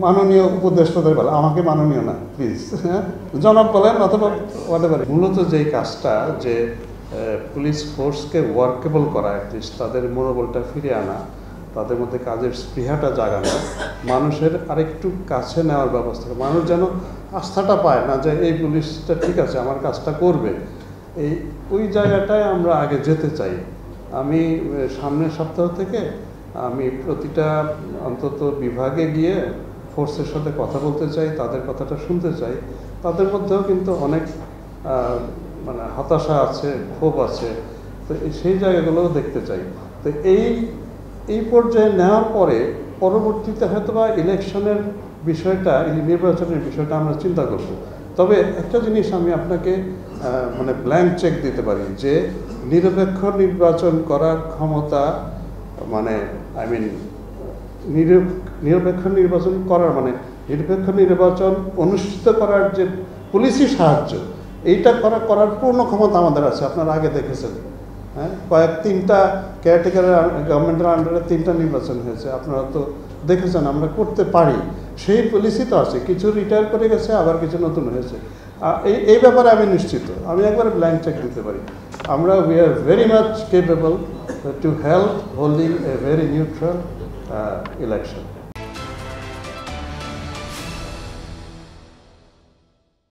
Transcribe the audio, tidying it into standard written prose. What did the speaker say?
মাননীয় উপদেষ্টাদের বলে, আমাকে মাননীয় না প্লিজ, হ্যাঁ জনাব বলেন অথবা হোয়াটএভার। মূলত যেই কাজটা যে পুলিশ ফোর্সকে ওয়ার্কেবল করা, অ্যাটলিস্ট তাদের মনোবলটা ফিরে আনা, তাদের মধ্যে কাজের স্পৃহাটা জাগানো, মানুষের আরেকটু কাছে নেওয়ার ব্যবস্থা, মানুষ যেন আস্থাটা পায় না যে এই পুলিশটা ঠিক আছে আমার কাজটা করবে, ওই জায়গাটায় আমরা আগে যেতে চাই। আমি সামনের সপ্তাহ থেকে আমি প্রতিটা অন্তত বিভাগে গিয়ে ফোর্সের সাথে কথা বলতে চাই, তাদের কথাটা শুনতে চাই। তাদের মধ্যেও কিন্তু অনেক মানে হতাশা আছে, ক্ষোভ আছে, তো সেই জায়গাগুলোও দেখতে চাই। তো এই পর্যায়ে নেওয়ার পরে পরবর্তীতে হয়তো বা ইলেকশনের বিষয়টা, নির্বাচনের বিষয়টা আমরা চিন্তা করব। তবে একটা জিনিস আমি আপনাকে মানে ব্ল্যাঙ্ক চেক দিতে পারি যে নিরপেক্ষ নির্বাচন করার ক্ষমতা, মানে নিরপেক্ষ নির্বাচন করার মানে নিরপেক্ষ নির্বাচন অনুষ্ঠিত করার যে পুলিশি সাহায্য, এইটা করার পূর্ণ ক্ষমতা আমাদের আছে। আপনারা আগে দেখেছেন, হ্যাঁ তিনটা কেয়ারটেকারের গভর্নমেন্টের আন্ডারে 3টা নির্বাচন হয়েছে, আপনারা তো দেখেছেন আমরা করতে পারি। সেই পুলিশই তো আছে, কিছু রিটায়ার করে গেছে, আবার কিছু নতুন হয়েছে। এই ব্যাপারে আমি নিশ্চিত, আমি একবার ব্ল্যাঙ্ক চেক দিতে পারি। আমরা we are very much capable to help holding a very neutral election.